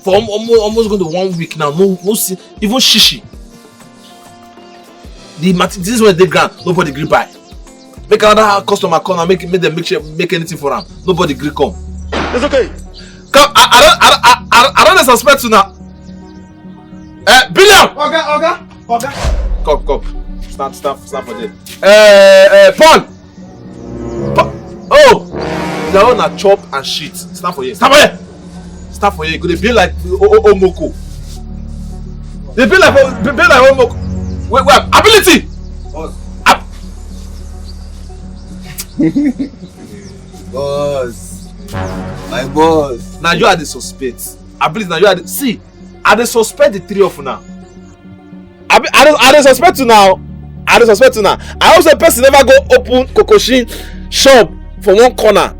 for almost going to 1 week now. No see, even shishi. This is where they grant. Nobody agree buy. Make another customer come and make them make anything for them. Nobody agree come. It's okay. Come, I don't suspect you now. Billion. Oga. Come. Stand for there. Paul. Oh, they all na chop and shit. Stand for here. Stand for here. They be like Omoko. They be like Omoko. Wait, ability. Boss. My boss. Now you are the suspect. Ability. Now you are the see. I dey suspect the three of you now. I dey suspect you now. I also person never go open Kokoshin shop for one corner.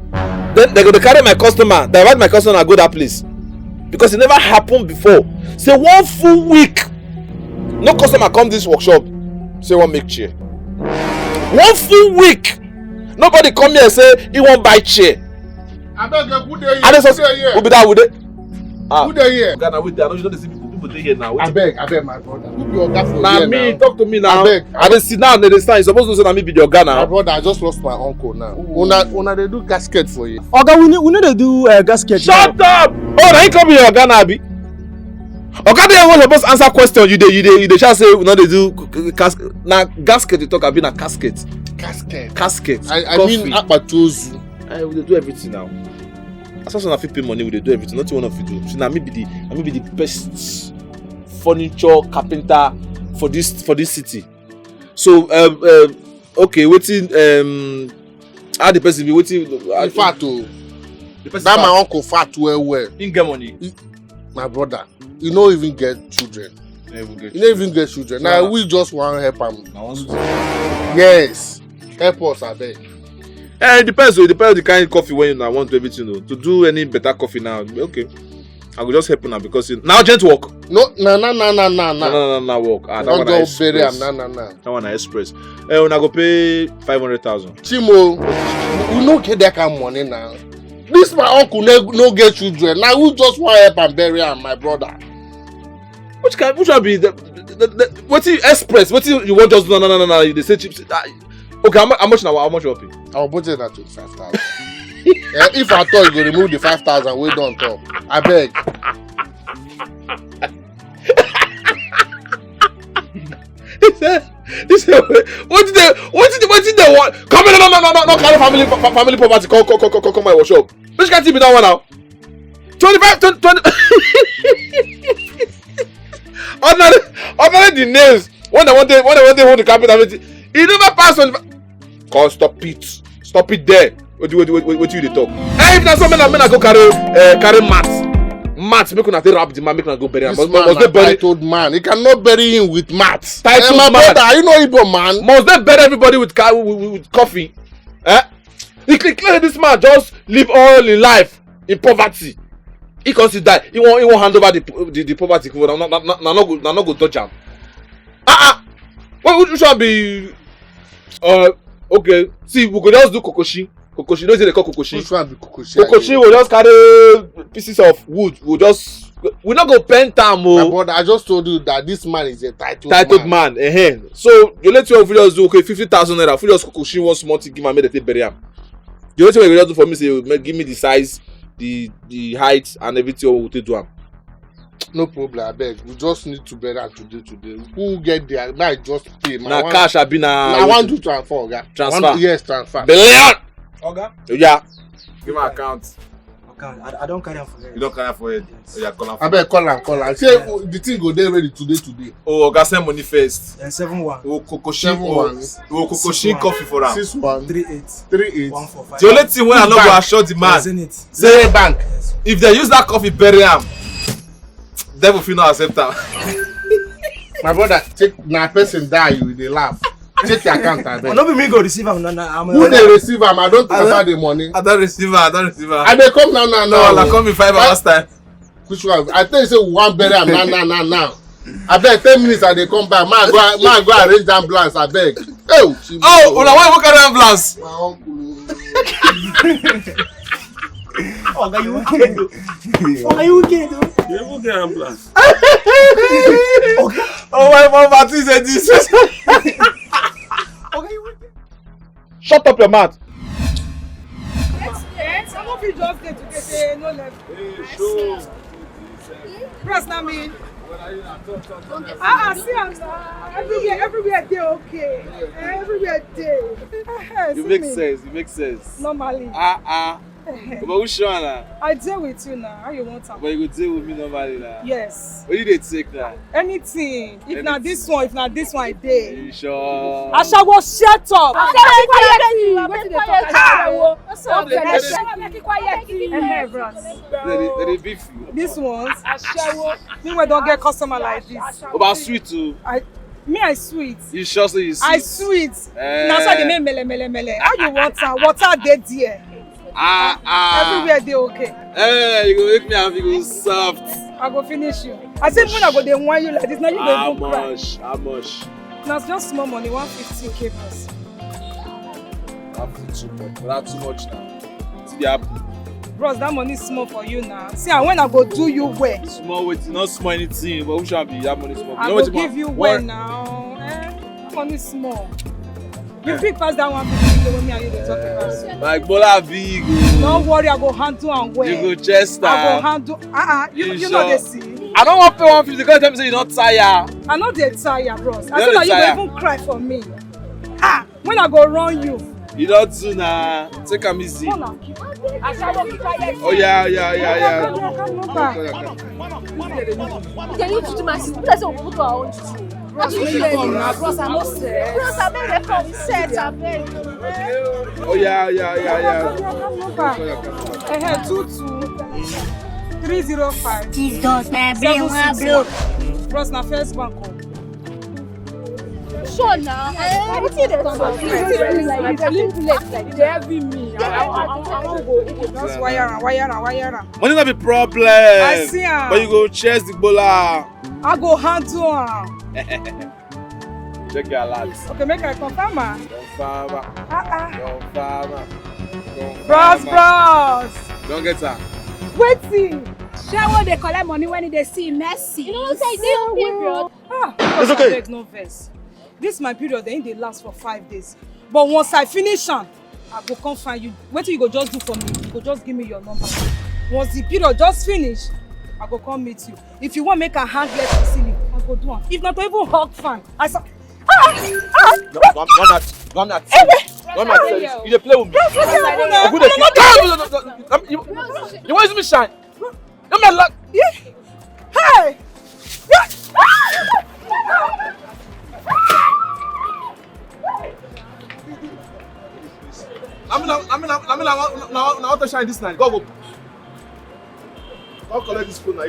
Then they go to carry my customer. They invite my customer and go that place because it never happened before. Say 1 full week, no customer come this workshop. Say one make chair. 1 full week, nobody come here and say he won't buy chair. I beg you, who dey here? Who be that? Who dey? Who dey here? Ghana with that. I know you don't see people dey here now. I beg, my brother. Who be Oga for here now? Me, talk to me now. I dey sit down, they stand. You supposed to say na me be the Oga now. My brother, I just lost my uncle now. Una dey do casket for you. Oga, we know they do gasket. Shut up! Oh, now you come be Oga now, Abi. Oga dey even supposed answer question. You dey just say we know they do casket. Na gasket you talk, Abi na casket. Casket. I mean apatozu. We dey do everything now. As soon as I fit pay money, we dey do everything. Nothing one of you do. So now me be the best furniture carpenter for this city. So okay, waiting. How the person be waiting? Fat too. That my uncle fat well. He get money. My brother, you no even get children. You no even get children. Now we just want to help him. Yes, help us, I beg. It depends. It depends on the kind of coffee when you want to everything. To do any better coffee now, okay. I will just help you now because now gent work. No, work. That one I express. That one I express. When I go pay 500,000. Chimo, we no get that kind of money now. This my uncle no get children. Now we just want help and bury him, my brother. Which shall be the what you express? What you want just no. They say cheap. Okay, how much now? How much you pay? Our budget na 25,000. If I thought you go remove the 5,000, we don't talk. I beg. He said, what did they want? Come in, no, carry family property. Come my workshop. Which can't be that one now? 25, 20. Ordinary the nails. When they want the carpet, everything. He never passed on. God, stop it there. What you dey talk? Hey, if na so men I go carry mats make una take wrap the man make una go bury him. Must they bury titled man? You cannot bury him with mats. Titled my man. brother, you know Igbo man. Must they bury everybody with coffee? He clear this man just live all in life in poverty. He cause he die. He won't hand over the poverty. Na no go touch am. What should be? Okay. See, we go just do kokoshi. Kokoshi, you know they call kokoshi. Which one be kokoshi? Kokoshi will just carry pieces of wood. We not go paint am. My brother, I just told you that this man is a titled man. So you let your just do 50,000 naira. If you just kokoshi one small thing, give me make they bury am. The only thing you just do for me say give me the size, the height, and everything we will do am. No problem, I beg. We just need to bury am today. Who get there? Now just pay. Na cash abi na. I want to transfer, oga. Transfer. Yes, transfer. Billion. Oga? Yeah. Give my account. Okay, I don't carry am for head. You don't carry am for head. Yes. Yeah, call am. I beg, call am. Say the thing go there ready today. Oh, Oga send money first. 7-1. Oh, Kokoshi coffee for am. 6-1. 3-8. 145. The only thing when I no go assure the man. Say bank. Yes. If they use that coffee bury am, devil fit not accept am. My brother, take na person die you dey laugh. Take your account and then. No be me go receive am. Who dey receive am? I don't transfer the money. I don't receive am. I dey come now. No, I come in 5 hours time. Which one? I tell you say we wan bury am now. I beg 10 minutes I dey come back. Man go arrange the ambulance. I beg. Oh, una why you carry ambulance? My uncle. Oga, you wicked though. Oga, you wicked though. You even get ambulance. Oh my mama, this is this. Oga, you wicked. Shut up your mouth. Yes, I'm not just there to get no left. Hey, show. Press na me. See, everywhere they okay. Everywhere they. You make sense. You make sense. Normally. But who's sure now? I deal with you now. How you want am? But you go deal with me normally now. Yes. What do they take now? Anything. If not this one, I dey. You sure? Ashawo, shut up. They beef you. This ones, me we don't get customer like this. About sweet too. I sweet. You sure say you sweet? I sweet. Now so they make mele. How you want am? Water dey there. Everywhere they okay. Hey, you go make me happy, you go soft. I go finish you. I said when I go dey want you like this, now you go even cry. How much? Now it's just small money, 150k plus. That's too much. That's too much now. See the apple. Bros, that money is small for you now. See, and when I go do you well. Small with not small anything, but who shall be that money small? I go give you well now. That money is small. You big pass that 150k when me and you dey talk about. Like Bola big. Don't worry, I go handle and well. You go Chester. I go handle. You know they see. I don't want to pay 150 because tell me say you not tired. I know they tire, bros. I feel like you go even cry for me. When I go run you. You don't do now. Take a easy. Oh yeah. Can you do my sister? That's what we put our own. Bros, I'm not sad. Bros, I'm not sad. Oh yeah. 22-305. Jesus, man, bring one blow. Bros, na first bank. Sure now. What's it like? They heavy me. I won't go. Just wire. Money not be problem. I see am. But you go chase the bola. I go handle am. Check your alerts. Okay, make I confirm am. Confirm. Bros. Don't get her. Wetin? Share what they collect money when they see messy. You know what I'm saying? Period. It's okay. Beg, no verse. This my period, they dey last for 5 days. But once I finish am, I go come find you. Wetin you go just do for me? You go just give me your number. Once the period just finish, I go come meet you. If you want make a hand let me see me, I go do am. If not even hug fine. I say, Go not. You dey play with me. You want to me shine? No me luck. Hey! I want to shine this night. Go. I'll collect this phone now.